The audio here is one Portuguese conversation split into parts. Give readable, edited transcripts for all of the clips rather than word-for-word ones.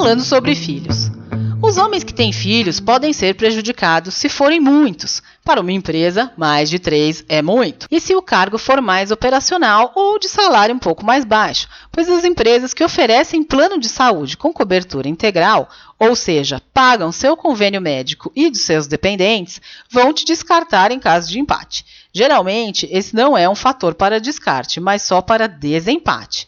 Falando sobre filhos. Os homens que têm filhos podem ser prejudicados se forem muitos. Para uma empresa, mais de 3 é muito. E se o cargo for mais operacional ou de salário um pouco mais baixo, pois as empresas que oferecem plano de saúde com cobertura integral, ou seja, pagam seu convênio médico e dos seus dependentes, vão te descartar em caso de empate. Geralmente, esse não é um fator para descarte, mas só para desempate.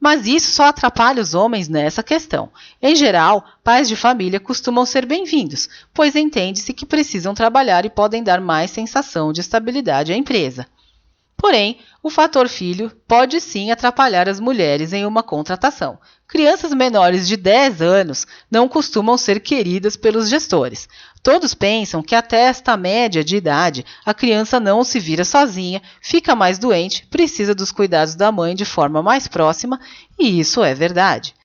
Mas isso só atrapalha os homens nessa questão. Em geral, pais de família costumam ser bem-vindos, pois entende-se que precisam trabalhar e podem dar mais sensação de estabilidade à empresa. Porém, o fator filho pode sim atrapalhar as mulheres em uma contratação. Crianças menores de 10 anos não costumam ser queridas pelos gestores. Todos pensam que até esta média de idade a criança não se vira sozinha, fica mais doente, precisa dos cuidados da mãe de forma mais próxima, e isso é verdade.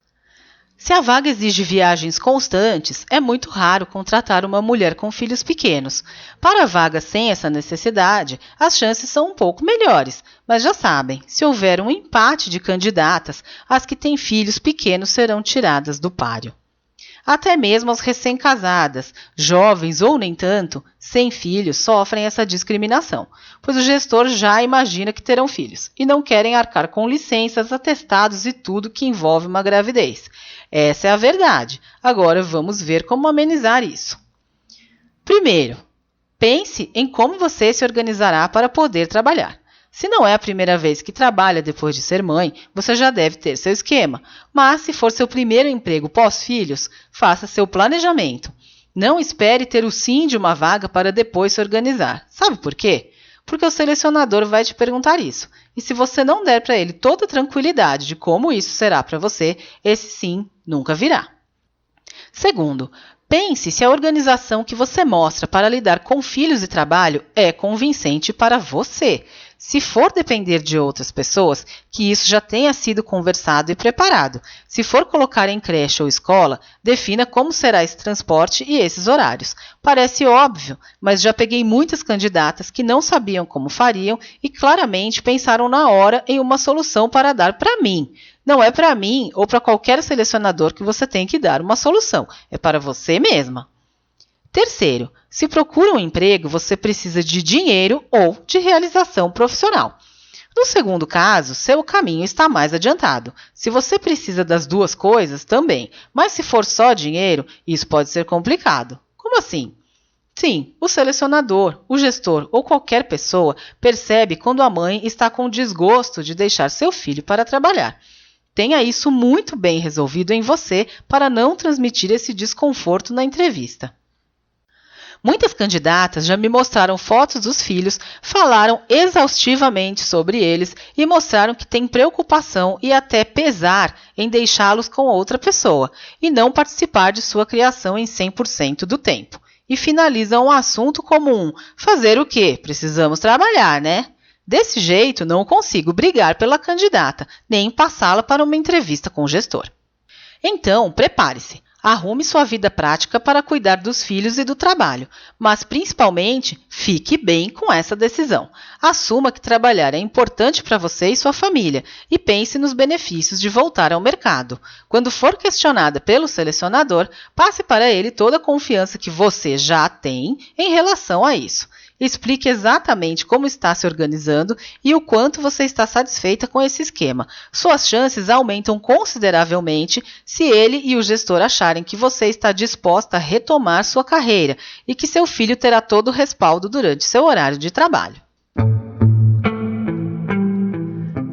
Se a vaga exige viagens constantes, é muito raro contratar uma mulher com filhos pequenos. Para vagas sem essa necessidade, as chances são um pouco melhores, mas já sabem, se houver um empate de candidatas, as que têm filhos pequenos serão tiradas do páreo. Até mesmo as recém-casadas, jovens ou nem tanto, sem filhos, sofrem essa discriminação, pois o gestor já imagina que terão filhos e não querem arcar com licenças, atestados e tudo que envolve uma gravidez. Essa é a verdade. Agora vamos ver como amenizar isso. Primeiro, pense em como você se organizará para poder trabalhar. Se não é a primeira vez que trabalha depois de ser mãe, você já deve ter seu esquema. Mas se for seu primeiro emprego pós-filhos, faça seu planejamento. Não espere ter o sim de uma vaga para depois se organizar. Sabe por quê? Porque o selecionador vai te perguntar isso. E se você não der para ele toda a tranquilidade de como isso será para você, esse sim nunca virá. Segundo, pense se a organização que você mostra para lidar com filhos e trabalho é convincente para você. Se for depender de outras pessoas, que isso já tenha sido conversado e preparado. Se for colocar em creche ou escola, defina como será esse transporte e esses horários. Parece óbvio, mas já peguei muitas candidatas que não sabiam como fariam e claramente pensaram na hora em uma solução para dar para mim. Não é para mim ou para qualquer selecionador que você tem que dar uma solução, é para você mesma. Terceiro, se procura um emprego, você precisa de dinheiro ou de realização profissional. No segundo caso, seu caminho está mais adiantado. Se você precisa das duas coisas, também. Mas se for só dinheiro, isso pode ser complicado. Como assim? Sim, o selecionador, o gestor ou qualquer pessoa percebe quando a mãe está com desgosto de deixar seu filho para trabalhar. Tenha isso muito bem resolvido em você para não transmitir esse desconforto na entrevista. Muitas candidatas já me mostraram fotos dos filhos, falaram exaustivamente sobre eles e mostraram que têm preocupação e até pesar em deixá-los com outra pessoa e não participar de sua criação em 100% do tempo. E finalizam o assunto como um fazer o quê? Precisamos trabalhar, né? Desse jeito, não consigo brigar pela candidata, nem passá-la para uma entrevista com o gestor. Então, prepare-se. Arrume sua vida prática para cuidar dos filhos e do trabalho, mas principalmente fique bem com essa decisão. Assuma que trabalhar é importante para você e sua família e pense nos benefícios de voltar ao mercado. Quando for questionada pelo selecionador, passe para ele toda a confiança que você já tem em relação a isso. Explique exatamente como está se organizando e o quanto você está satisfeita com esse esquema. Suas chances aumentam consideravelmente se ele e o gestor acharem que você está disposta a retomar sua carreira e que seu filho terá todo o respaldo durante seu horário de trabalho.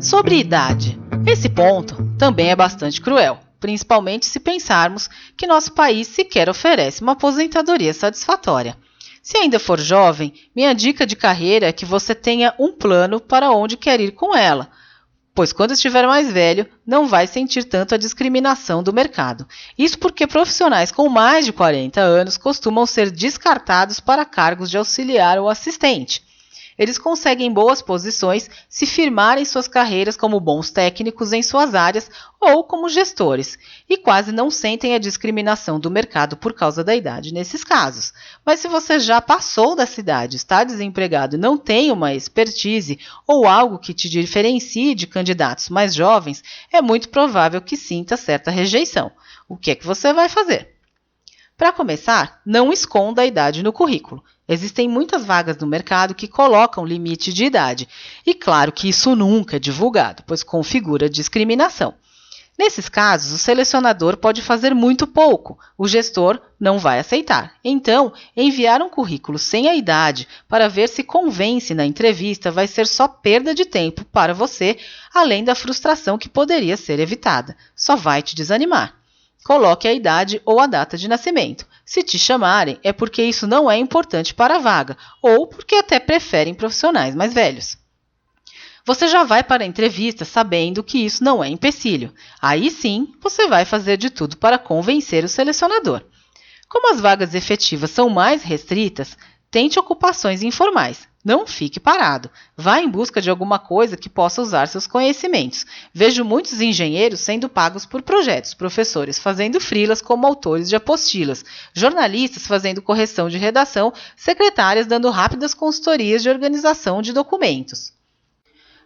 Sobre idade. Esse ponto também é bastante cruel, principalmente se pensarmos que nosso país sequer oferece uma aposentadoria satisfatória. Se ainda for jovem, minha dica de carreira é que você tenha um plano para onde quer ir com ela, pois quando estiver mais velho, não vai sentir tanto a discriminação do mercado. Isso porque profissionais com mais de 40 anos costumam ser descartados para cargos de auxiliar ou assistente. Eles conseguem boas posições se firmarem suas carreiras como bons técnicos em suas áreas ou como gestores, e quase não sentem a discriminação do mercado por causa da idade nesses casos. Mas se você já passou dessa idade, está desempregado e não tem uma expertise ou algo que te diferencie de candidatos mais jovens, é muito provável que sinta certa rejeição. O que é que você vai fazer? Para começar, não esconda a idade no currículo. Existem muitas vagas no mercado que colocam limite de idade, e claro que isso nunca é divulgado, pois configura discriminação. Nesses casos, o selecionador pode fazer muito pouco, o gestor não vai aceitar. Então, enviar um currículo sem a idade para ver se convence na entrevista vai ser só perda de tempo para você, além da frustração que poderia ser evitada. Só vai te desanimar. Coloque a idade ou a data de nascimento. Se te chamarem, é porque isso não é importante para a vaga, ou porque até preferem profissionais mais velhos. Você já vai para a entrevista sabendo que isso não é empecilho. Aí sim, você vai fazer de tudo para convencer o selecionador. Como as vagas efetivas são mais restritas, tente ocupações informais. Não fique parado. Vá em busca de alguma coisa que possa usar seus conhecimentos. Vejo muitos engenheiros sendo pagos por projetos, professores fazendo freelas como autores de apostilas, jornalistas fazendo correção de redação, secretárias dando rápidas consultorias de organização de documentos.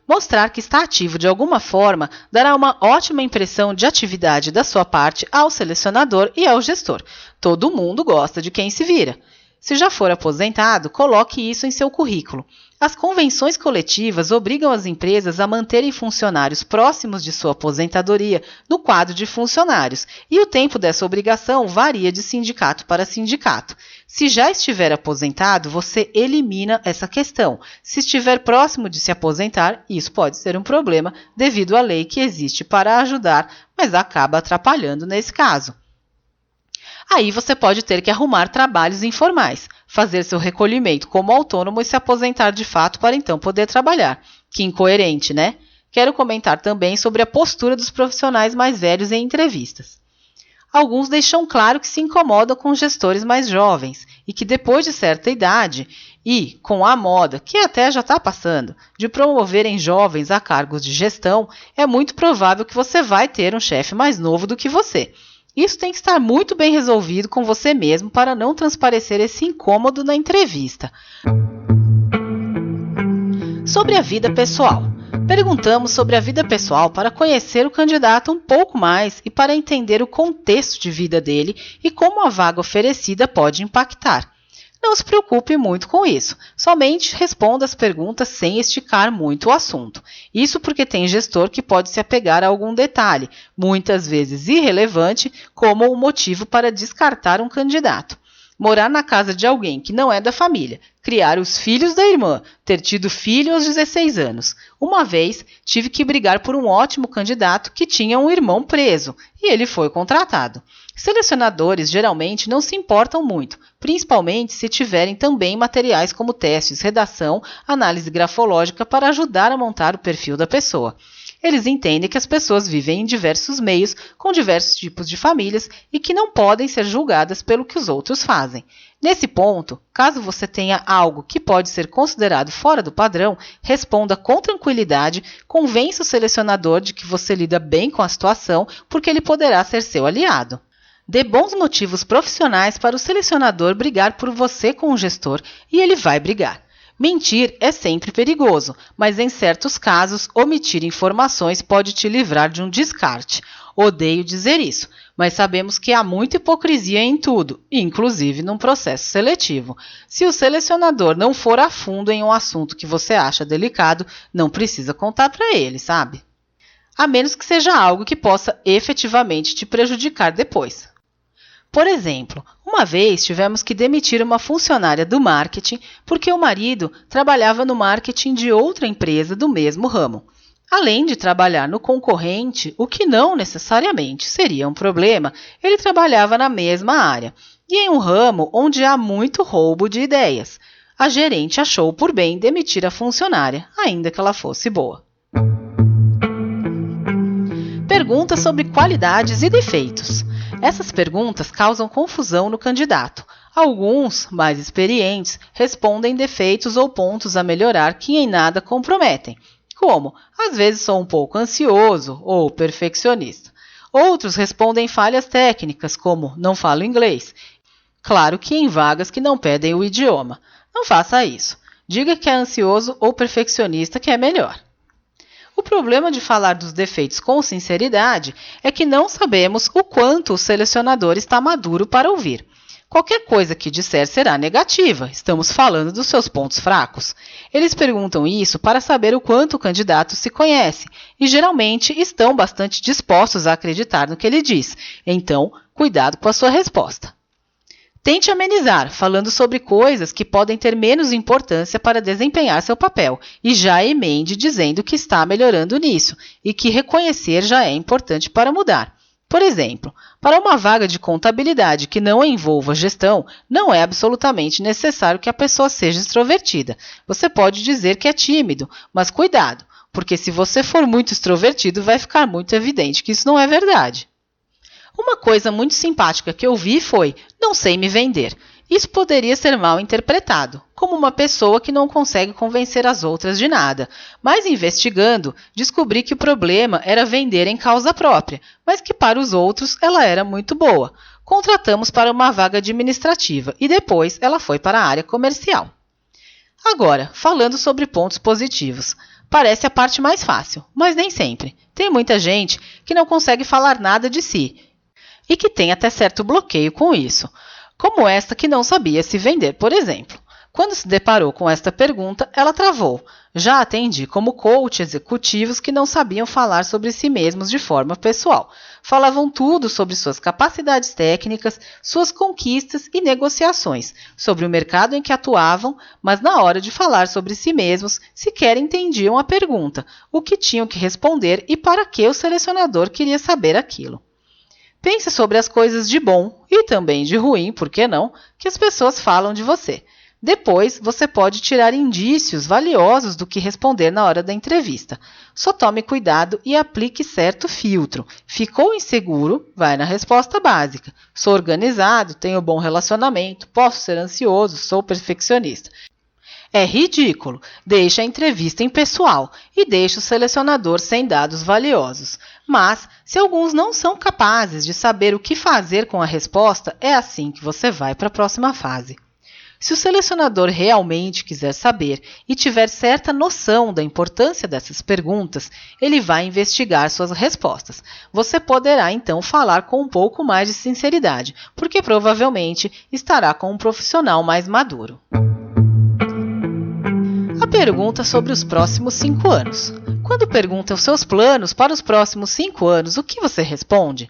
Mostrar que está ativo de alguma forma dará uma ótima impressão de atividade da sua parte ao selecionador e ao gestor. Todo mundo gosta de quem se vira. Se já for aposentado, coloque isso em seu currículo. As convenções coletivas obrigam as empresas a manterem funcionários próximos de sua aposentadoria no quadro de funcionários, e o tempo dessa obrigação varia de sindicato para sindicato. Se já estiver aposentado, você elimina essa questão. Se estiver próximo de se aposentar, isso pode ser um problema devido à lei que existe para ajudar, mas acaba atrapalhando nesse caso. Aí você pode ter que arrumar trabalhos informais, fazer seu recolhimento como autônomo e se aposentar de fato para então poder trabalhar. Que incoerente, né? Quero comentar também sobre a postura dos profissionais mais velhos em entrevistas. Alguns deixam claro que se incomodam com gestores mais jovens e que depois de certa idade e com a moda, que até já está passando, de promoverem jovens a cargos de gestão, é muito provável que você vai ter um chefe mais novo do que você. Isso tem que estar muito bem resolvido com você mesmo para não transparecer esse incômodo na entrevista. Sobre a vida pessoal. Perguntamos sobre a vida pessoal para conhecer o candidato um pouco mais e para entender o contexto de vida dele e como a vaga oferecida pode impactar. Não se preocupe muito com isso, somente responda as perguntas sem esticar muito o assunto. Isso porque tem gestor que pode se apegar a algum detalhe, muitas vezes irrelevante, como o motivo para descartar um candidato. Morar na casa de alguém que não é da família, criar os filhos da irmã, ter tido filho aos 16 anos. Uma vez, tive que brigar por um ótimo candidato que tinha um irmão preso, e ele foi contratado. Selecionadores geralmente não se importam muito, principalmente se tiverem também materiais como testes, redação, análise grafológica para ajudar a montar o perfil da pessoa. Eles entendem que as pessoas vivem em diversos meios, com diversos tipos de famílias e que não podem ser julgadas pelo que os outros fazem. Nesse ponto, caso você tenha algo que pode ser considerado fora do padrão, responda com tranquilidade, convença o selecionador de que você lida bem com a situação, porque ele poderá ser seu aliado. Dê bons motivos profissionais para o selecionador brigar por você com o gestor e ele vai brigar. Mentir é sempre perigoso, mas em certos casos, omitir informações pode te livrar de um descarte. Odeio dizer isso, mas sabemos que há muita hipocrisia em tudo, inclusive num processo seletivo. Se o selecionador não for a fundo em um assunto que você acha delicado, não precisa contar para ele, sabe? A menos que seja algo que possa efetivamente te prejudicar depois. Por exemplo, uma vez tivemos que demitir uma funcionária do marketing porque o marido trabalhava no marketing de outra empresa do mesmo ramo. Além de trabalhar no concorrente, o que não necessariamente seria um problema, ele trabalhava na mesma área e em um ramo onde há muito roubo de ideias. A gerente achou por bem demitir a funcionária, ainda que ela fosse boa. Perguntas sobre qualidades e defeitos. Essas perguntas causam confusão no candidato. Alguns, mais experientes, respondem defeitos ou pontos a melhorar que em nada comprometem, como, às vezes sou um pouco ansioso ou perfeccionista. Outros respondem falhas técnicas, como não falo inglês. Claro que em vagas que não pedem o idioma. Não faça isso. Diga que é ansioso ou perfeccionista, que é melhor. O problema de falar dos defeitos com sinceridade é que não sabemos o quanto o selecionador está maduro para ouvir. Qualquer coisa que disser será negativa, estamos falando dos seus pontos fracos. Eles perguntam isso para saber o quanto o candidato se conhece e geralmente estão bastante dispostos a acreditar no que ele diz. Então, cuidado com a sua resposta. Tente amenizar, falando sobre coisas que podem ter menos importância para desempenhar seu papel, e já emende dizendo que está melhorando nisso e que reconhecer já é importante para mudar. Por exemplo, para uma vaga de contabilidade que não envolva gestão, não é absolutamente necessário que a pessoa seja extrovertida. Você pode dizer que é tímido, mas cuidado, porque se você for muito extrovertido, vai ficar muito evidente que isso não é verdade. Uma coisa muito simpática que eu vi foi: não sei me vender. Isso poderia ser mal interpretado, como uma pessoa que não consegue convencer as outras de nada. Mas investigando, descobri que o problema era vender em causa própria, mas que para os outros ela era muito boa. Contratamos para uma vaga administrativa e depois ela foi para a área comercial. Agora, falando sobre pontos positivos. Parece a parte mais fácil, mas nem sempre. Tem muita gente que não consegue falar nada de si e que tem até certo bloqueio com isso, como esta que não sabia se vender, por exemplo. Quando se deparou com esta pergunta, ela travou. Já atendi como coach executivos que não sabiam falar sobre si mesmos de forma pessoal. Falavam tudo sobre suas capacidades técnicas, suas conquistas e negociações, sobre o mercado em que atuavam, mas na hora de falar sobre si mesmos, sequer entendiam a pergunta, o que tinham que responder e para que o selecionador queria saber aquilo. Pense sobre as coisas de bom e também de ruim, por que não, que as pessoas falam de você. Depois, você pode tirar indícios valiosos do que responder na hora da entrevista. Só tome cuidado e aplique certo filtro. Ficou inseguro? Vai na resposta básica. Sou organizado, tenho bom relacionamento, posso ser ansioso, sou perfeccionista. É ridículo. Deixe a entrevista impessoal e deixe o selecionador sem dados valiosos. Mas, se alguns não são capazes de saber o que fazer com a resposta, é assim que você vai para a próxima fase. Se o selecionador realmente quiser saber e tiver certa noção da importância dessas perguntas, ele vai investigar suas respostas. Você poderá, então, falar com um pouco mais de sinceridade, porque provavelmente estará com um profissional mais maduro. A pergunta sobre os próximos 5 anos. Quando perguntam seus planos para os próximos 5 anos, o que você responde?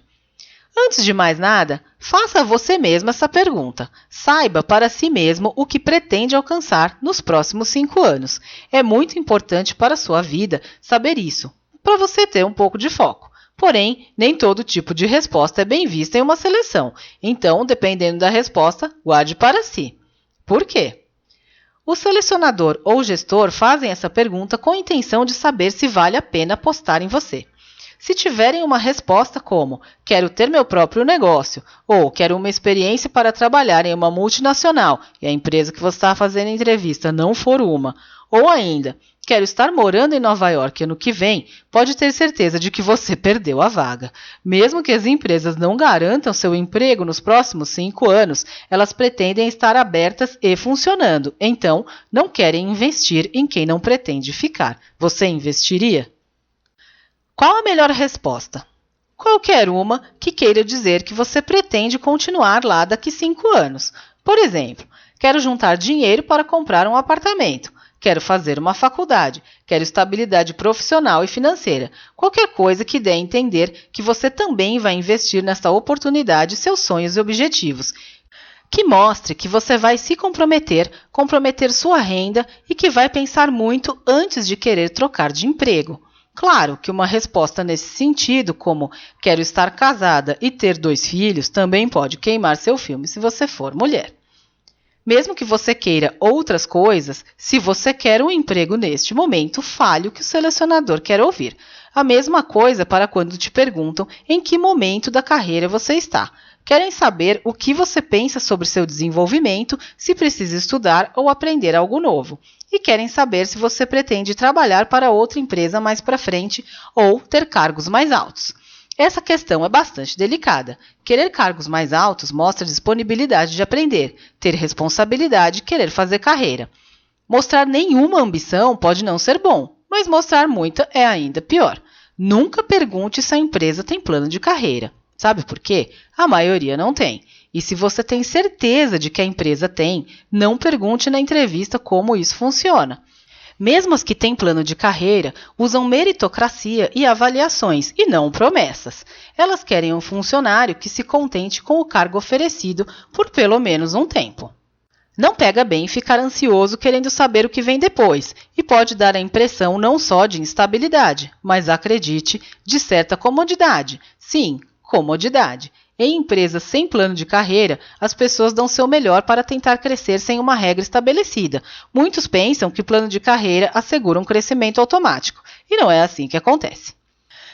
Antes de mais nada, faça a você mesmo essa pergunta. Saiba para si mesmo o que pretende alcançar nos próximos 5 anos. É muito importante para a sua vida saber isso, para você ter um pouco de foco. Porém, nem todo tipo de resposta é bem vista em uma seleção. Então, dependendo da resposta, guarde para si. Por quê? O selecionador ou gestor fazem essa pergunta com a intenção de saber se vale a pena apostar em você. Se tiverem uma resposta como quero ter meu próprio negócio ou quero uma experiência para trabalhar em uma multinacional e a empresa que você está fazendo a entrevista não for uma, ou ainda quero estar morando em Nova York ano que vem, pode ter certeza de que você perdeu a vaga. Mesmo que as empresas não garantam seu emprego nos próximos 5 anos, elas pretendem estar abertas e funcionando, então não querem investir em quem não pretende ficar. Você investiria? Qual a melhor resposta? Qualquer uma que queira dizer que você pretende continuar lá daqui 5 anos. Por exemplo, quero juntar dinheiro para comprar um apartamento, quero fazer uma faculdade, quero estabilidade profissional e financeira. Qualquer coisa que dê a entender que você também vai investir nesta oportunidade seus sonhos e objetivos. Que mostre que você vai se comprometer sua renda e que vai pensar muito antes de querer trocar de emprego. Claro que uma resposta nesse sentido, como quero estar casada e ter 2 filhos, também pode queimar seu filme se você for mulher. Mesmo que você queira outras coisas, se você quer um emprego neste momento, fale o que o selecionador quer ouvir. A mesma coisa para quando te perguntam em que momento da carreira você está. Querem saber o que você pensa sobre seu desenvolvimento, se precisa estudar ou aprender algo novo. E querem saber se você pretende trabalhar para outra empresa mais para frente ou ter cargos mais altos. Essa questão é bastante delicada. Querer cargos mais altos mostra disponibilidade de aprender, ter responsabilidade e querer fazer carreira. Mostrar nenhuma ambição pode não ser bom, mas mostrar muita é ainda pior. Nunca pergunte se a empresa tem plano de carreira. Sabe por quê? A maioria não tem. E se você tem certeza de que a empresa tem, não pergunte na entrevista como isso funciona. Mesmo as que têm plano de carreira usam meritocracia e avaliações, e não promessas. Elas querem um funcionário que se contente com o cargo oferecido por pelo menos um tempo. Não pega bem ficar ansioso querendo saber o que vem depois, e pode dar a impressão não só de instabilidade, mas acredite, de certa comodidade. Sim, comodidade. Em empresas sem plano de carreira, as pessoas dão seu melhor para tentar crescer sem uma regra estabelecida. Muitos pensam que plano de carreira assegura um crescimento automático, e não é assim que acontece.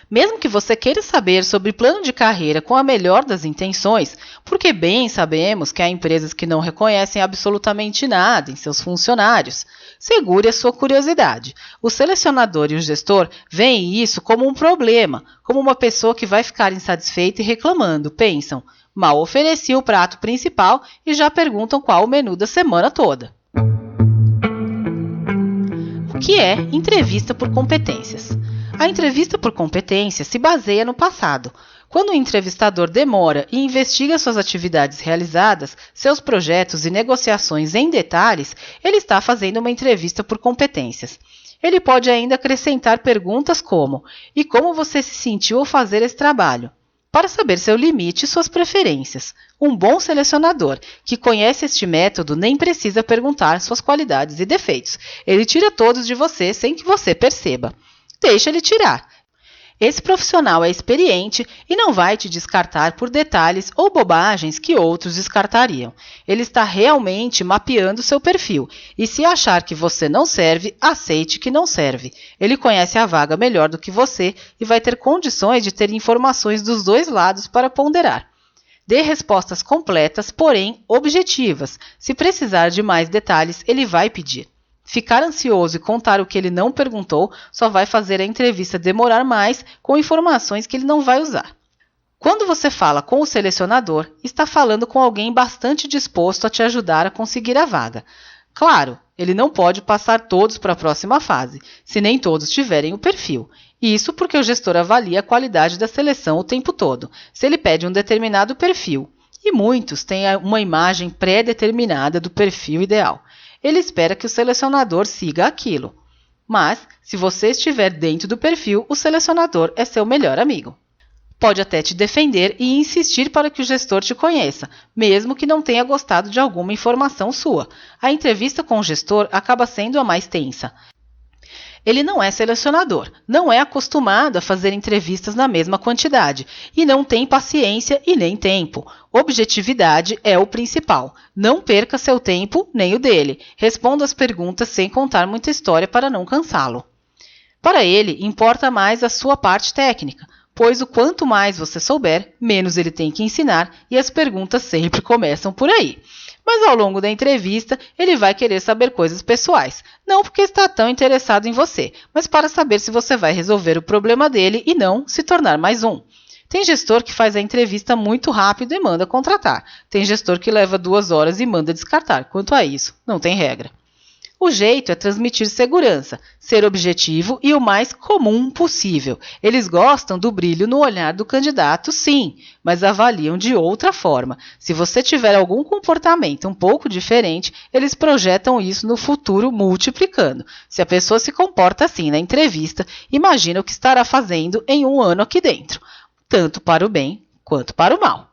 Mesmo que você queira saber sobre plano de carreira com a melhor das intenções, porque bem sabemos que há empresas que não reconhecem absolutamente nada em seus funcionários, segure a sua curiosidade. O selecionador e o gestor veem isso como um problema, como uma pessoa que vai ficar insatisfeita e reclamando. Pensam, mal ofereci o prato principal e já perguntam qual o menu da semana toda. O que é entrevista por competências? A entrevista por competência se baseia no passado. Quando o entrevistador demora e investiga suas atividades realizadas, seus projetos e negociações em detalhes, ele está fazendo uma entrevista por competências. Ele pode ainda acrescentar perguntas como: e como você se sentiu ao fazer esse trabalho? Para saber seu limite e suas preferências. Um bom selecionador que conhece este método nem precisa perguntar suas qualidades e defeitos. Ele tira todos de você sem que você perceba. Deixa ele tirar. Esse profissional é experiente e não vai te descartar por detalhes ou bobagens que outros descartariam. Ele está realmente mapeando seu perfil e se achar que você não serve, aceite que não serve. Ele conhece a vaga melhor do que você e vai ter condições de ter informações dos dois lados para ponderar. Dê respostas completas, porém objetivas. Se precisar de mais detalhes, ele vai pedir. Ficar ansioso e contar o que ele não perguntou só vai fazer a entrevista demorar mais com informações que ele não vai usar. Quando você fala com o selecionador, está falando com alguém bastante disposto a te ajudar a conseguir a vaga. Claro, ele não pode passar todos para a próxima fase, se nem todos tiverem o perfil. Isso porque o gestor avalia a qualidade da seleção o tempo todo, se ele pede um determinado perfil. E muitos têm uma imagem pré-determinada do perfil ideal. Ele espera que o selecionador siga aquilo. Mas, se você estiver dentro do perfil, o selecionador é seu melhor amigo. Pode até te defender e insistir para que o gestor te conheça, mesmo que não tenha gostado de alguma informação sua. A entrevista com o gestor acaba sendo a mais tensa. Ele não é selecionador, não é acostumado a fazer entrevistas na mesma quantidade e não tem paciência e nem tempo. Objetividade é o principal. Não perca seu tempo nem o dele. Responda as perguntas sem contar muita história para não cansá-lo. Para ele, importa mais a sua parte técnica, pois o quanto mais você souber, menos ele tem que ensinar e as perguntas sempre começam por aí. Mas ao longo da entrevista, ele vai querer saber coisas pessoais. Não porque está tão interessado em você, mas para saber se você vai resolver o problema dele e não se tornar mais um. Tem gestor que faz a entrevista muito rápido e manda contratar. Tem gestor que leva 2 horas e manda descartar. Quanto a isso, não tem regra. O jeito é transmitir segurança, ser objetivo e o mais comum possível. Eles gostam do brilho no olhar do candidato, sim, mas avaliam de outra forma. Se você tiver algum comportamento um pouco diferente, eles projetam isso no futuro multiplicando. Se a pessoa se comporta assim na entrevista, imagina o que estará fazendo em 1 ano aqui dentro, tanto para o bem quanto para o mal.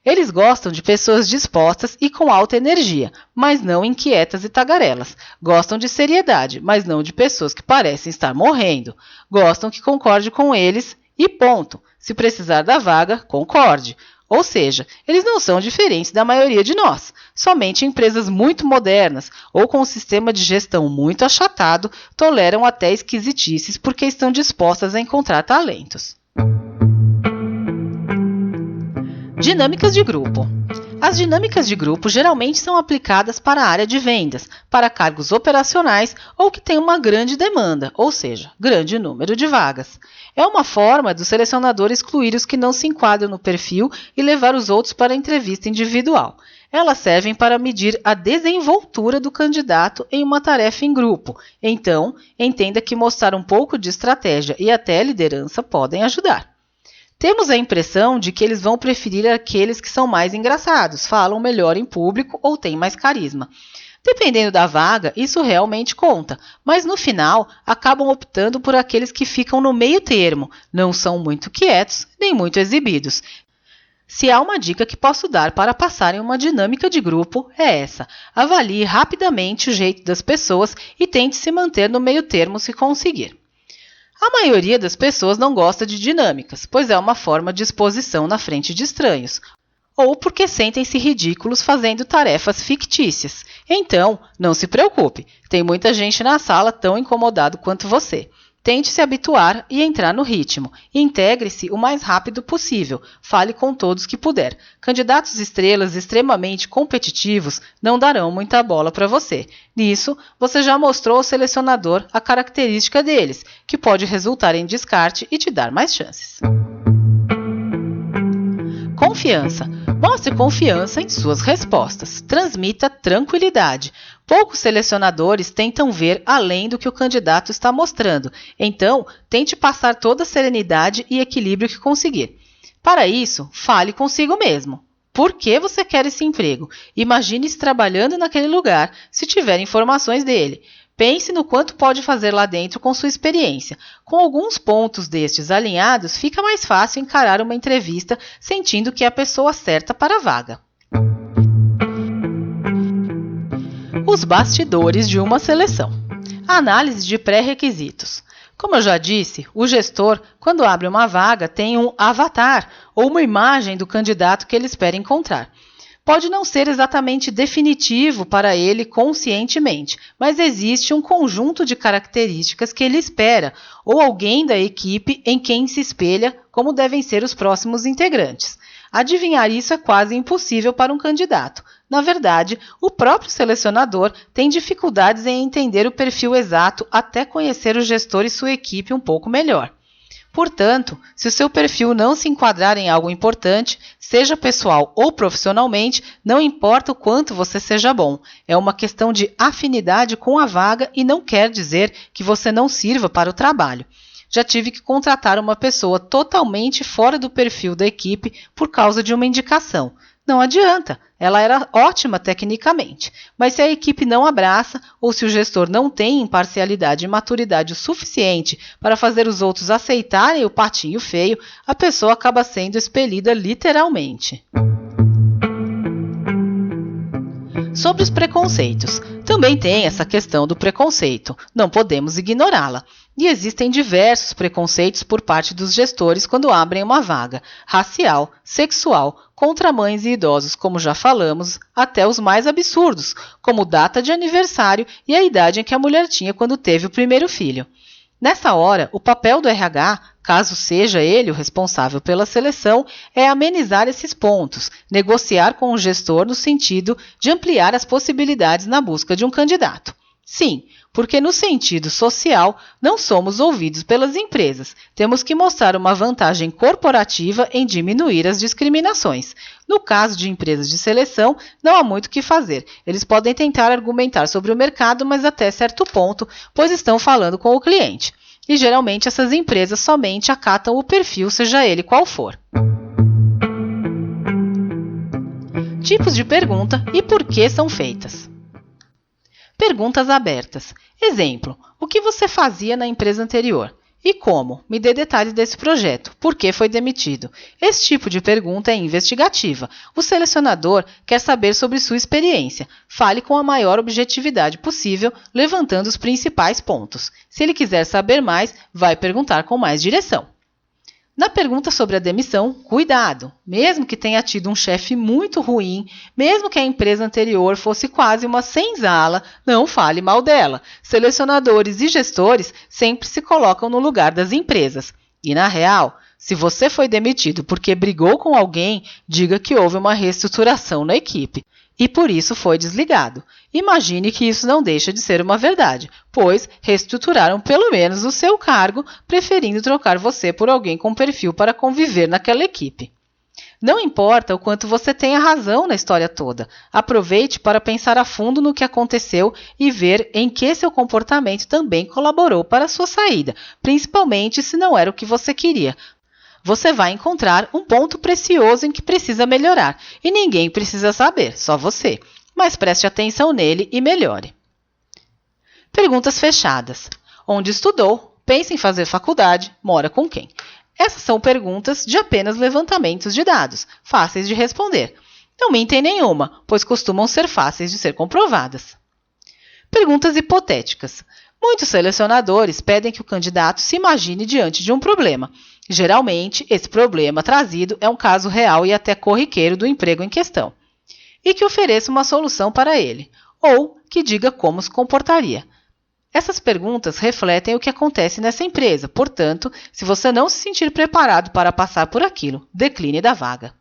Eles gostam de pessoas dispostas e com alta energia, mas não inquietas e tagarelas. Gostam de seriedade, mas não de pessoas que parecem estar morrendo. Gostam que concorde com eles E ponto. Se precisar da vaga, concorde. Ou seja, eles não são diferentes da maioria de nós. Somente empresas muito modernas ou com um sistema de gestão muito achatado toleram até esquisitices porque estão dispostas a encontrar talentos. Dinâmicas de grupo. As dinâmicas de grupo geralmente são aplicadas para a área de vendas, para cargos operacionais ou que têm uma grande demanda, ou seja, grande número de vagas. É uma forma do selecionador excluir os que não se enquadram no perfil e levar os outros para a entrevista individual. Elas servem para medir a desenvoltura do candidato em uma tarefa em grupo. Então, entenda que mostrar um pouco de estratégia e até liderança podem ajudar. Temos a impressão de que eles vão preferir aqueles que são mais engraçados, falam melhor em público ou têm mais carisma. Dependendo da vaga, isso realmente conta, mas no final acabam optando por aqueles que ficam no meio termo, não são muito quietos nem muito exibidos. Se há uma dica que posso dar para passar em uma dinâmica de grupo, é essa. Avalie rapidamente o jeito das pessoas e tente se manter no meio termo se conseguir. A maioria das pessoas não gosta de dinâmicas, pois é uma forma de exposição na frente de estranhos, ou porque sentem-se ridículos fazendo tarefas fictícias. Então, não se preocupe, tem muita gente na sala tão incomodado quanto você. Tente se habituar e entrar no ritmo. Integre-se o mais rápido possível. Fale com todos que puder. Candidatos estrelas extremamente competitivos não darão muita bola para você. Nisso, você já mostrou ao selecionador a característica deles, que pode resultar em descarte e te dar mais chances. Confiança. Mostre confiança em suas respostas. Transmita tranquilidade. Poucos selecionadores tentam ver além do que o candidato está mostrando, então tente passar toda a serenidade e equilíbrio que conseguir. Para isso, fale consigo mesmo. Por que você quer esse emprego? Imagine-se trabalhando naquele lugar, se tiver informações dele. Pense no quanto pode fazer lá dentro com sua experiência. Com alguns pontos destes alinhados, fica mais fácil encarar uma entrevista sentindo que é a pessoa certa para a vaga. Os bastidores de uma seleção. A análise de pré-requisitos. Como eu já disse, o gestor, quando abre uma vaga, tem um avatar ou uma imagem do candidato que ele espera encontrar. Pode não ser exatamente definitivo para ele conscientemente, mas existe um conjunto de características que ele espera, ou alguém da equipe em quem se espelha como devem ser os próximos integrantes. Adivinhar isso é quase impossível para um candidato. Na verdade, o próprio selecionador tem dificuldades em entender o perfil exato até conhecer o gestor e sua equipe um pouco melhor. Portanto, se o seu perfil não se enquadrar em algo importante, seja pessoal ou profissionalmente, não importa o quanto você seja bom. É uma questão de afinidade com a vaga e não quer dizer que você não sirva para o trabalho. Já tive que contratar uma pessoa totalmente fora do perfil da equipe por causa de uma indicação. Não adianta, ela era ótima tecnicamente, mas se a equipe não abraça ou se o gestor não tem imparcialidade e maturidade o suficiente para fazer os outros aceitarem o patinho feio, a pessoa acaba sendo expelida literalmente. Sobre os preconceitos. Também tem essa questão do preconceito, não podemos ignorá-la. E existem diversos preconceitos por parte dos gestores quando abrem uma vaga, racial, sexual, contra mães e idosos, como já falamos, até os mais absurdos, como data de aniversário e a idade em que a mulher tinha quando teve o primeiro filho. Nessa hora, o papel do RH, caso seja ele o responsável pela seleção, é amenizar esses pontos, negociar com o gestor no sentido de ampliar as possibilidades na busca de um candidato. Sim, porque no sentido social não somos ouvidos pelas empresas, temos que mostrar uma vantagem corporativa em diminuir as discriminações. No caso de empresas de seleção, não há muito o que fazer. Eles podem tentar argumentar sobre o mercado, mas até certo ponto, pois estão falando com o cliente. E geralmente essas empresas somente acatam o perfil, seja ele qual for. Tipos de pergunta e por que são feitas. Perguntas abertas. Exemplo, o que você fazia na empresa anterior? E como? Me dê detalhes desse projeto. Por que foi demitido? Esse tipo de pergunta é investigativa. O selecionador quer saber sobre sua experiência. Fale com a maior objetividade possível, levantando os principais pontos. Se ele quiser saber mais, vai perguntar com mais direção. Na pergunta sobre a demissão, cuidado! Mesmo que tenha tido um chefe muito ruim, mesmo que a empresa anterior fosse quase uma senzala, não fale mal dela. Selecionadores e gestores sempre se colocam no lugar das empresas. E na real, se você foi demitido porque brigou com alguém, diga que houve uma reestruturação na equipe e por isso foi desligado. Imagine que isso não deixa de ser uma verdade, pois reestruturaram pelo menos o seu cargo, preferindo trocar você por alguém com perfil para conviver naquela equipe. Não importa o quanto você tenha razão na história toda, aproveite para pensar a fundo no que aconteceu e ver em que seu comportamento também colaborou para a sua saída, principalmente se não era o que você queria. Você vai encontrar um ponto precioso em que precisa melhorar, e ninguém precisa saber, só você. Mas preste atenção nele e melhore. Perguntas fechadas. Onde estudou? Pensa em fazer faculdade? Mora com quem? Essas são perguntas de apenas levantamentos de dados, fáceis de responder. Não mentem nenhuma, pois costumam ser fáceis de ser comprovadas. Perguntas hipotéticas. Muitos selecionadores pedem que o candidato se imagine diante de um problema. Geralmente, esse problema trazido é um caso real e até corriqueiro do emprego em questão, e que ofereça uma solução para ele, ou que diga como se comportaria. Essas perguntas refletem o que acontece nessa empresa, portanto, se você não se sentir preparado para passar por aquilo, decline da vaga.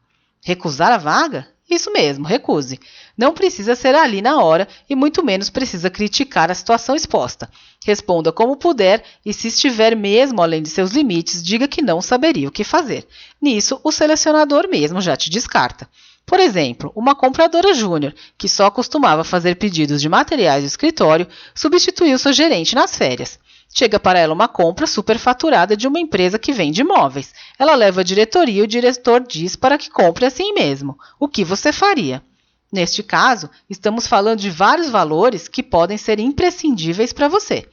Recusar a vaga? Isso mesmo, recuse. Não precisa ser ali na hora e muito menos precisa criticar a situação exposta. Responda como puder e, se estiver mesmo além de seus limites, diga que não saberia o que fazer. Nisso, o selecionador mesmo já te descarta. Por exemplo, uma compradora júnior, que só costumava fazer pedidos de materiais de escritório, substituiu seu gerente nas férias. Chega para ela uma compra superfaturada de uma empresa que vende imóveis. Ela leva a diretoria e o diretor diz para que compre assim mesmo. O que você faria? Neste caso, estamos falando de vários valores que podem ser imprescindíveis para você.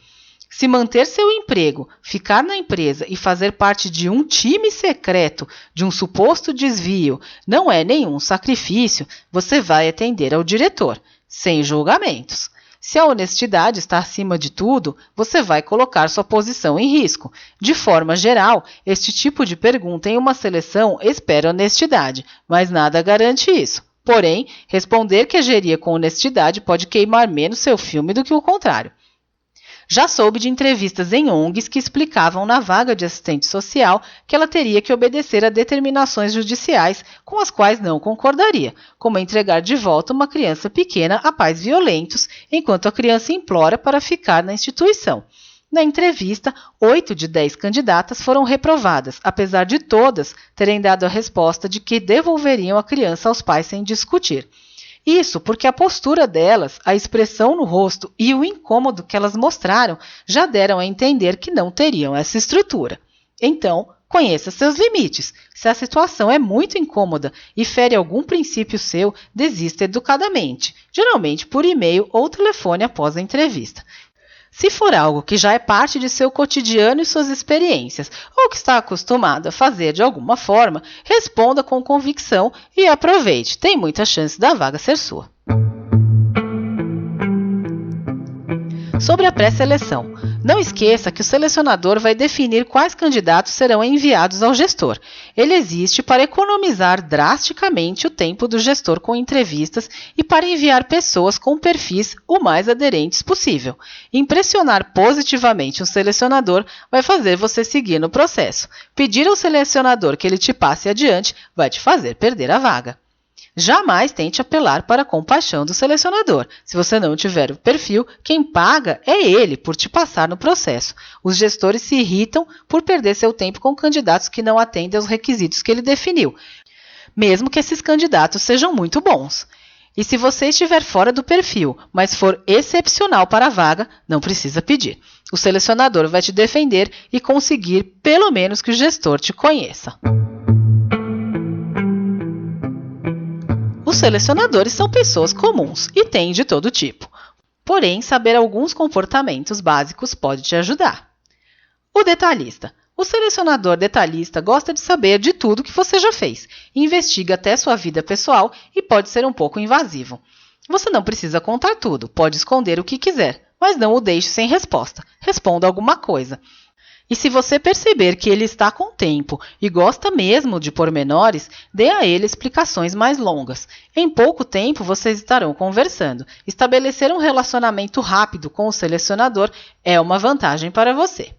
Se manter seu emprego, ficar na empresa e fazer parte de um time secreto de um suposto desvio não é nenhum sacrifício, você vai atender ao diretor, sem julgamentos. Se a honestidade está acima de tudo, você vai colocar sua posição em risco. De forma geral, este tipo de pergunta em uma seleção espera honestidade, mas nada garante isso. Porém, responder que agiria com honestidade pode queimar menos seu filme do que o contrário. Já soube de entrevistas em ONGs que explicavam na vaga de assistente social que ela teria que obedecer a determinações judiciais com as quais não concordaria, como entregar de volta uma criança pequena a pais violentos, enquanto a criança implora para ficar na instituição. Na entrevista, 8 de 10 candidatas foram reprovadas, apesar de todas terem dado a resposta de que devolveriam a criança aos pais sem discutir. Isso porque a postura delas, a expressão no rosto e o incômodo que elas mostraram já deram a entender que não teriam essa estrutura. Então, conheça seus limites. Se a situação é muito incômoda e fere algum princípio seu, desista educadamente, geralmente por e-mail ou telefone após a entrevista. Se for algo que já é parte de seu cotidiano e suas experiências, ou que está acostumado a fazer de alguma forma, responda com convicção e aproveite, tem muita chance da vaga ser sua. Sobre a pré-seleção. Não esqueça que o selecionador vai definir quais candidatos serão enviados ao gestor. Ele existe para economizar drasticamente o tempo do gestor com entrevistas e para enviar pessoas com perfis o mais aderentes possível. Impressionar positivamente um selecionador vai fazer você seguir no processo. Pedir ao selecionador que ele te passe adiante vai te fazer perder a vaga. Jamais tente apelar para a compaixão do selecionador. Se você não tiver o perfil, quem paga é ele por te passar no processo. Os gestores se irritam por perder seu tempo com candidatos que não atendem aos requisitos que ele definiu, mesmo que esses candidatos sejam muito bons. E se você estiver fora do perfil, mas for excepcional para a vaga, não precisa pedir. O selecionador vai te defender e conseguir pelo menos que o gestor te conheça. Os selecionadores são pessoas comuns e têm de todo tipo. Porém, saber alguns comportamentos básicos pode te ajudar. O detalhista. O selecionador detalhista gosta de saber de tudo que você já fez, investiga até sua vida pessoal e pode ser um pouco invasivo. Você não precisa contar tudo, pode esconder o que quiser, mas não o deixe sem resposta. Responda alguma coisa. E se você perceber que ele está com tempo e gosta mesmo de pormenores, dê a ele explicações mais longas. Em pouco tempo, vocês estarão conversando. Estabelecer um relacionamento rápido com o selecionador é uma vantagem para você.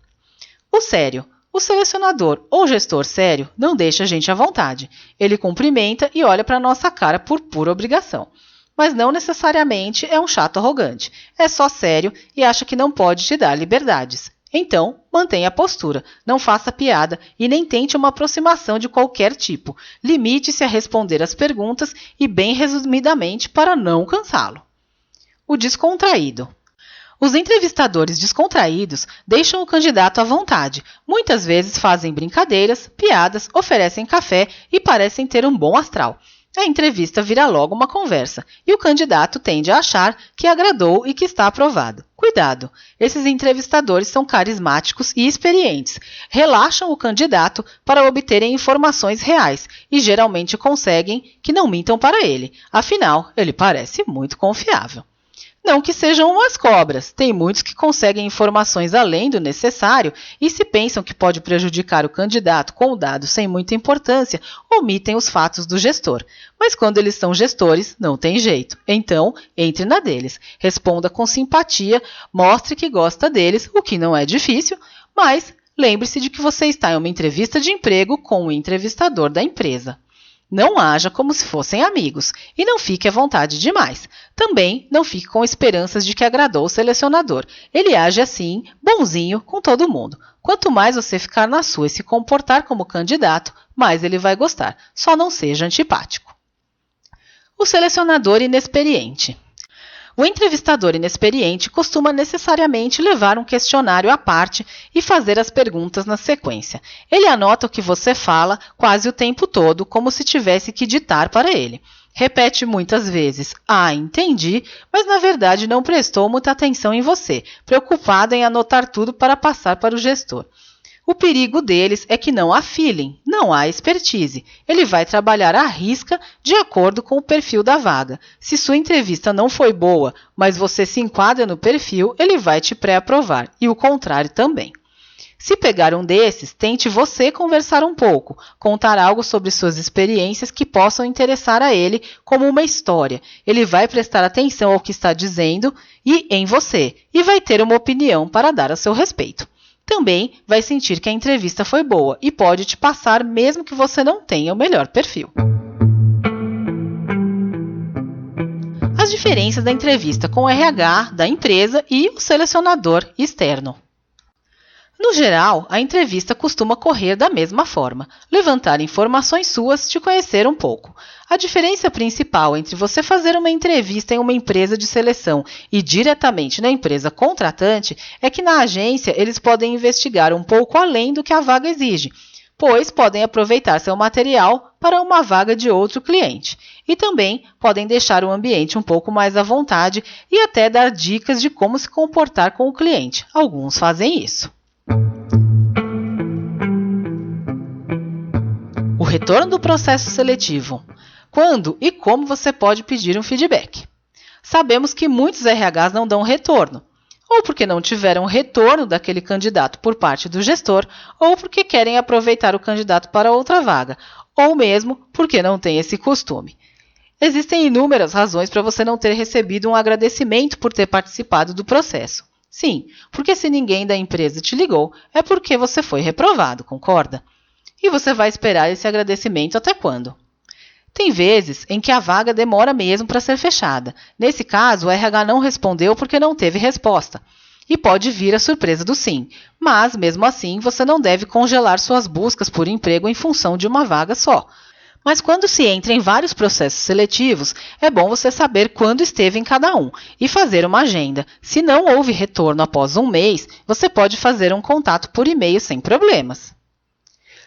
O sério. O selecionador ou gestor sério não deixa a gente à vontade. Ele cumprimenta e olha para a nossa cara por pura obrigação. Mas não necessariamente é um chato arrogante. É só sério e acha que não pode te dar liberdades. Então, mantenha a postura, não faça piada e nem tente uma aproximação de qualquer tipo. Limite-se a responder as perguntas e bem resumidamente para não cansá-lo. O descontraído. Os entrevistadores descontraídos deixam o candidato à vontade. Muitas vezes fazem brincadeiras, piadas, oferecem café e parecem ter um bom astral. A entrevista vira logo uma conversa e o candidato tende a achar que agradou e que está aprovado. Cuidado! Esses entrevistadores são carismáticos e experientes. Relaxam o candidato para obterem informações reais e geralmente conseguem que não mintam para ele. Afinal, ele parece muito confiável. Não que sejam umas cobras, tem muitos que conseguem informações além do necessário e se pensam que pode prejudicar o candidato com dados sem muita importância, omitem os fatos do gestor. Mas quando eles são gestores, não tem jeito. Então, entre na deles, responda com simpatia, mostre que gosta deles, o que não é difícil, mas lembre-se de que você está em uma entrevista de emprego com o entrevistador da empresa. Não haja como se fossem amigos e não fique à vontade demais. Também não fique com esperanças de que agradou o selecionador. Ele age assim, bonzinho, com todo mundo. Quanto mais você ficar na sua e se comportar como candidato, mais ele vai gostar. Só não seja antipático. O selecionador inexperiente. O entrevistador inexperiente costuma necessariamente levar um questionário à parte e fazer as perguntas na sequência. Ele anota o que você fala quase o tempo todo, como se tivesse que ditar para ele. Repete muitas vezes, entendi, mas na verdade não prestou muita atenção em você, preocupado em anotar tudo para passar para o gestor. O perigo deles é que não há feeling, não há expertise. Ele vai trabalhar à risca de acordo com o perfil da vaga. Se sua entrevista não foi boa, mas você se enquadra no perfil, ele vai te pré-aprovar, e o contrário também. Se pegar um desses, tente você conversar um pouco, contar algo sobre suas experiências que possam interessar a ele como uma história. Ele vai prestar atenção ao que está dizendo e em você, e vai ter uma opinião para dar a seu respeito. Também vai sentir que a entrevista foi boa e pode te passar mesmo que você não tenha o melhor perfil. As diferenças da entrevista com o RH da empresa e o selecionador externo. No geral, a entrevista costuma correr da mesma forma, levantar informações suas, te conhecer um pouco. A diferença principal entre você fazer uma entrevista em uma empresa de seleção e diretamente na empresa contratante é que na agência eles podem investigar um pouco além do que a vaga exige, pois podem aproveitar seu material para uma vaga de outro cliente. E também podem deixar o ambiente um pouco mais à vontade e até dar dicas de como se comportar com o cliente. Alguns fazem isso. O retorno do processo seletivo. Quando e como você pode pedir um feedback? Sabemos que muitos RHs não dão retorno, ou porque não tiveram retorno daquele candidato por parte do gestor, ou porque querem aproveitar o candidato para outra vaga, ou mesmo porque não tem esse costume. Existem inúmeras razões para você não ter recebido um agradecimento por ter participado do processo. Sim, porque se ninguém da empresa te ligou, é porque você foi reprovado, concorda? E você vai esperar esse agradecimento até quando? Tem vezes em que a vaga demora mesmo para ser fechada. Nesse caso, o RH não respondeu porque não teve resposta. E pode vir a surpresa do sim. Mas, mesmo assim, você não deve congelar suas buscas por emprego em função de uma vaga só. Mas quando se entra em vários processos seletivos, é bom você saber quando esteve em cada um e fazer uma agenda. Se não houve retorno após um mês, você pode fazer um contato por e-mail sem problemas.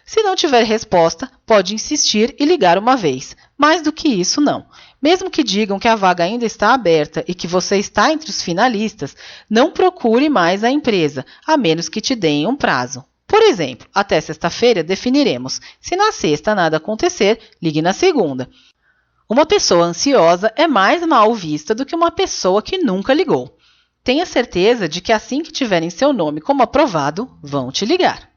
Se não tiver resposta, pode insistir e ligar uma vez. Mais do que isso, não. Mesmo que digam que a vaga ainda está aberta e que você está entre os finalistas, não procure mais a empresa, a menos que te deem um prazo. Por exemplo, até sexta-feira definiremos. Se na sexta nada acontecer, ligue na segunda. Uma pessoa ansiosa é mais mal vista do que uma pessoa que nunca ligou. Tenha certeza de que assim que tiverem seu nome como aprovado, vão te ligar.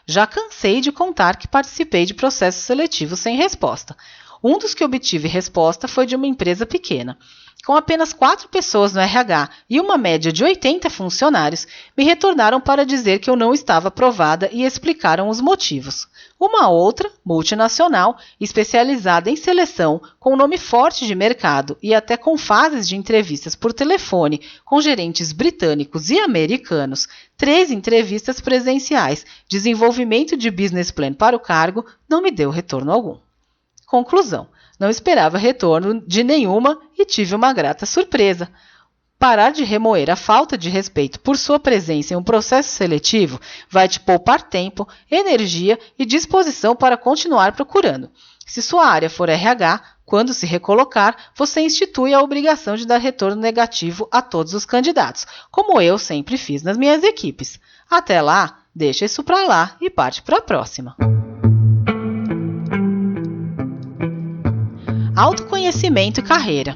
Já cansei de contar que participei de processos seletivos sem resposta. Um dos que obtive resposta foi de uma empresa pequena. Com apenas 4 pessoas no RH e uma média de 80 funcionários, me retornaram para dizer que eu não estava aprovada e explicaram os motivos. Uma outra, multinacional, especializada em seleção, com nome forte de mercado e até com fases de entrevistas por telefone com gerentes britânicos e americanos, 3 entrevistas presenciais, desenvolvimento de business plan para o cargo, não me deu retorno algum. Conclusão. Não esperava retorno de nenhuma e tive uma grata surpresa. Parar de remoer a falta de respeito por sua presença em um processo seletivo vai te poupar tempo, energia e disposição para continuar procurando. Se sua área for RH, quando se recolocar, você institui a obrigação de dar retorno negativo a todos os candidatos, como eu sempre fiz nas minhas equipes. Até lá, deixa isso para lá e parte para a próxima. Autoconhecimento e carreira.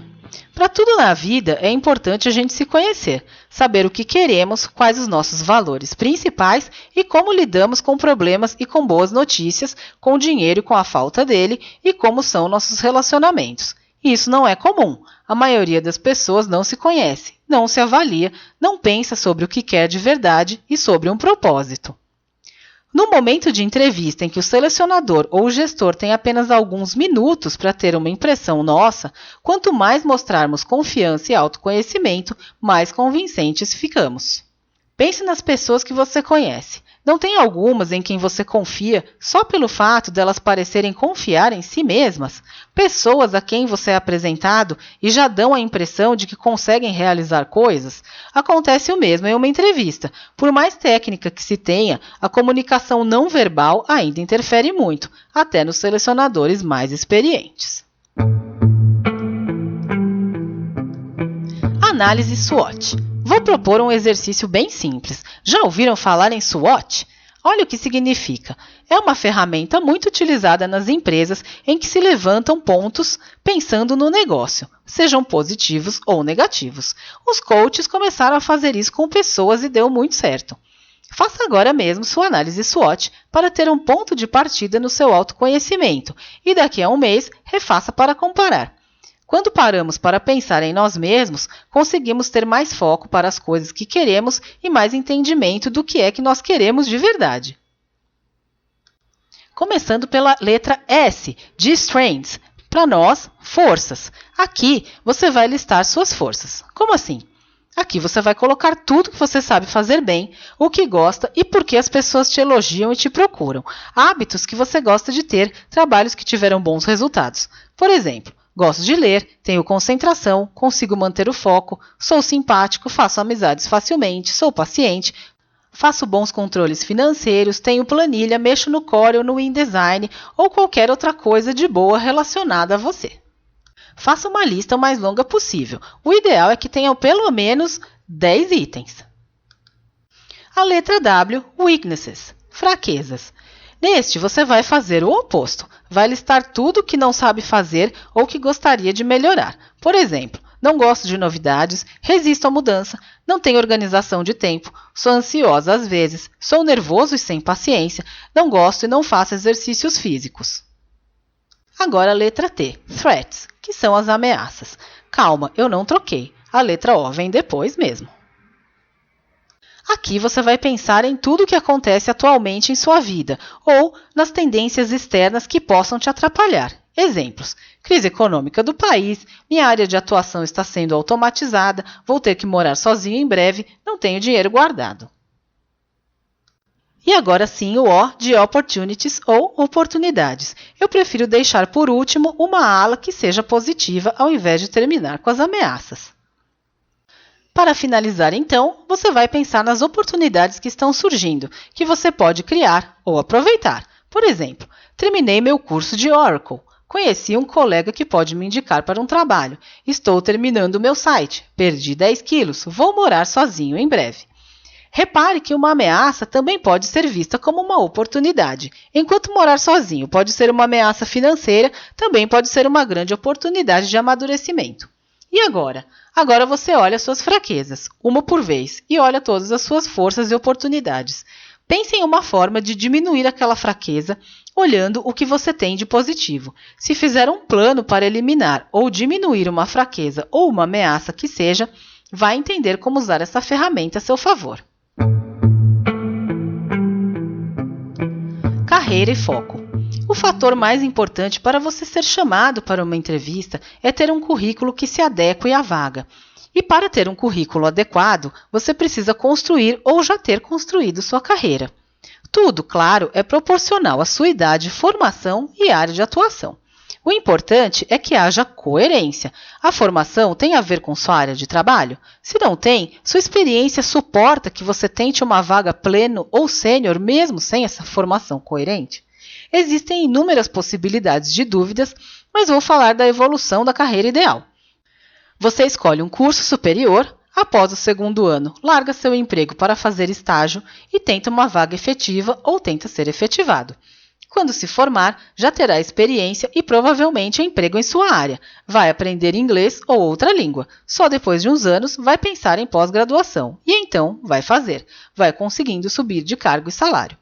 Para tudo na vida, é importante a gente se conhecer, saber o que queremos, quais os nossos valores principais e como lidamos com problemas e com boas notícias, com o dinheiro e com a falta dele e como são nossos relacionamentos. Isso não é comum. A maioria das pessoas não se conhece, não se avalia, não pensa sobre o que quer de verdade e sobre um propósito. No momento de entrevista em que o selecionador ou o gestor tem apenas alguns minutos para ter uma impressão nossa, quanto mais mostrarmos confiança e autoconhecimento, mais convincentes ficamos. Pense nas pessoas que você conhece. Não tem algumas em quem você confia só pelo fato delas parecerem confiar em si mesmas? Pessoas a quem você é apresentado e já dão a impressão de que conseguem realizar coisas? Acontece o mesmo em uma entrevista. Por mais técnica que se tenha, a comunicação não verbal ainda interfere muito, até nos selecionadores mais experientes. Análise SWOT. Vou propor um exercício bem simples. Já ouviram falar em SWOT? Olha o que significa. É uma ferramenta muito utilizada nas empresas em que se levantam pontos pensando no negócio, sejam positivos ou negativos. Os coaches começaram a fazer isso com pessoas e deu muito certo. Faça agora mesmo sua análise SWOT para ter um ponto de partida no seu autoconhecimento e daqui a um mês refaça para comparar. Quando paramos para pensar em nós mesmos, conseguimos ter mais foco para as coisas que queremos e mais entendimento do que é que nós queremos de verdade. Começando pela letra S, de Strengths. Para nós, forças. Aqui você vai listar suas forças. Como assim? Aqui você vai colocar tudo que você sabe fazer bem, o que gosta e por que as pessoas te elogiam e te procuram. Hábitos que você gosta de ter, trabalhos que tiveram bons resultados. Por exemplo, gosto de ler, tenho concentração, consigo manter o foco, sou simpático, faço amizades facilmente, sou paciente, faço bons controles financeiros, tenho planilha, mexo no Corel, no InDesign ou qualquer outra coisa de boa relacionada a você. Faça uma lista o mais longa possível. O ideal é que tenham pelo menos 10 itens. A letra W, Weaknesses, fraquezas. Neste, você vai fazer o oposto. Vai listar tudo o que não sabe fazer ou que gostaria de melhorar. Por exemplo, não gosto de novidades, resisto à mudança, não tenho organização de tempo, sou ansiosa às vezes, sou nervoso e sem paciência, não gosto e não faço exercícios físicos. Agora a letra T, Threats, que são as ameaças. Calma, eu não troquei. A letra O vem depois mesmo. Aqui você vai pensar em tudo o que acontece atualmente em sua vida ou nas tendências externas que possam te atrapalhar. Exemplos: crise econômica do país, minha área de atuação está sendo automatizada, vou ter que morar sozinho em breve, não tenho dinheiro guardado. E agora sim o O de Opportunities ou oportunidades. Eu prefiro deixar por último uma ala que seja positiva ao invés de terminar com as ameaças. Para finalizar, então, você vai pensar nas oportunidades que estão surgindo, que você pode criar ou aproveitar. Por exemplo, terminei meu curso de Oracle. Conheci um colega que pode me indicar para um trabalho. Estou terminando meu site. Perdi 10 quilos. Vou morar sozinho em breve. Repare que uma ameaça também pode ser vista como uma oportunidade. Enquanto morar sozinho pode ser uma ameaça financeira, também pode ser uma grande oportunidade de amadurecimento. E agora? Agora você olha suas fraquezas, uma por vez, e olha todas as suas forças e oportunidades. Pense em uma forma de diminuir aquela fraqueza, olhando o que você tem de positivo. Se fizer um plano para eliminar ou diminuir uma fraqueza ou uma ameaça que seja, vai entender como usar essa ferramenta a seu favor. Carreira e foco. O fator mais importante para você ser chamado para uma entrevista é ter um currículo que se adeque à vaga. E para ter um currículo adequado, você precisa construir ou já ter construído sua carreira. Tudo, claro, é proporcional à sua idade, formação e área de atuação. O importante é que haja coerência. A formação tem a ver com sua área de trabalho? Se não tem, sua experiência suporta que você tente uma vaga pleno ou sênior mesmo sem essa formação coerente? Existem inúmeras possibilidades de dúvidas, mas vou falar da evolução da carreira ideal. Você escolhe um curso superior, após o segundo ano, larga seu emprego para fazer estágio e tenta uma vaga efetiva ou tenta ser efetivado. Quando se formar, já terá experiência e provavelmente emprego em sua área. Vai aprender inglês ou outra língua. Só depois de uns anos vai pensar em pós-graduação e então vai fazer. Vai conseguindo subir de cargo e salário.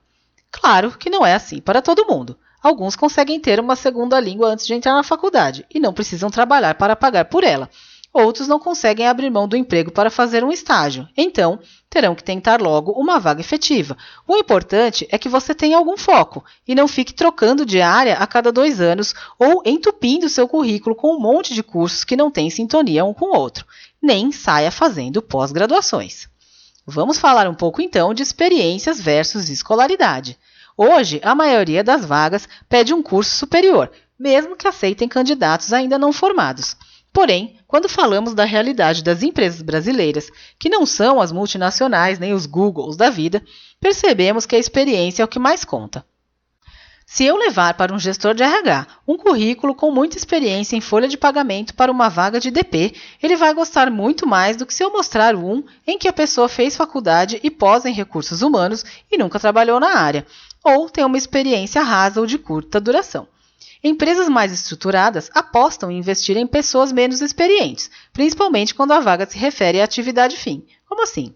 Claro que não é assim para todo mundo. Alguns conseguem ter uma segunda língua antes de entrar na faculdade e não precisam trabalhar para pagar por ela. Outros não conseguem abrir mão do emprego para fazer um estágio, então terão que tentar logo uma vaga efetiva. O importante é que você tenha algum foco e não fique trocando de área a cada 2 anos ou entupindo seu currículo com um monte de cursos que não têm sintonia um com o outro. Nem saia fazendo pós-graduações. Vamos falar um pouco então de experiências versus escolaridade. Hoje, a maioria das vagas pede um curso superior, mesmo que aceitem candidatos ainda não formados. Porém, quando falamos da realidade das empresas brasileiras, que não são as multinacionais nem os Googles da vida, percebemos que a experiência é o que mais conta. Se eu levar para um gestor de RH um currículo com muita experiência em folha de pagamento para uma vaga de DP, ele vai gostar muito mais do que se eu mostrar um em que a pessoa fez faculdade e pós em recursos humanos e nunca trabalhou na área, ou tem uma experiência rasa ou de curta duração. Empresas mais estruturadas apostam em investir em pessoas menos experientes, principalmente quando a vaga se refere à atividade fim. Como assim?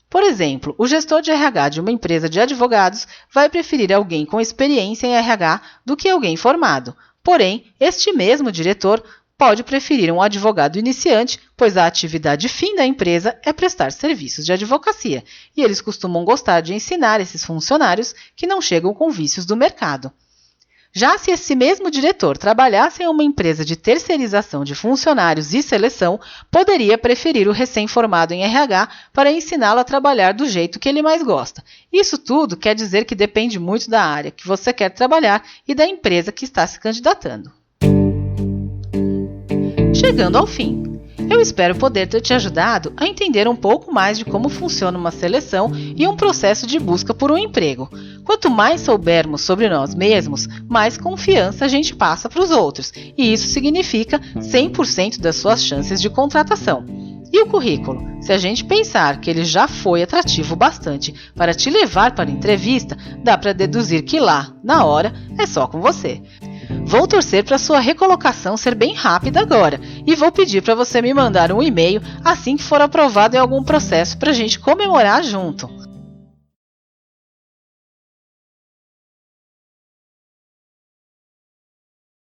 Por exemplo, o gestor de RH de uma empresa de advogados vai preferir alguém com experiência em RH do que alguém formado. Porém, este mesmo diretor pode preferir um advogado iniciante, pois a atividade fim da empresa é prestar serviços de advocacia, e eles costumam gostar de ensinar esses funcionários que não chegam com vícios do mercado. Já se esse mesmo diretor trabalhasse em uma empresa de terceirização de funcionários e seleção, poderia preferir o recém-formado em RH para ensiná-lo a trabalhar do jeito que ele mais gosta. Isso tudo quer dizer que depende muito da área que você quer trabalhar e da empresa que está se candidatando. Chegando ao fim. Eu espero poder ter te ajudado a entender um pouco mais de como funciona uma seleção e um processo de busca por um emprego. Quanto mais soubermos sobre nós mesmos, mais confiança a gente passa para os outros, e isso significa 100% das suas chances de contratação. E o currículo? Se a gente pensar que ele já foi atrativo bastante para te levar para a entrevista, dá para deduzir que lá, na hora, é só com você. Vou torcer para sua recolocação ser bem rápida agora e vou pedir para você me mandar um e-mail assim que for aprovado em algum processo para a gente comemorar junto.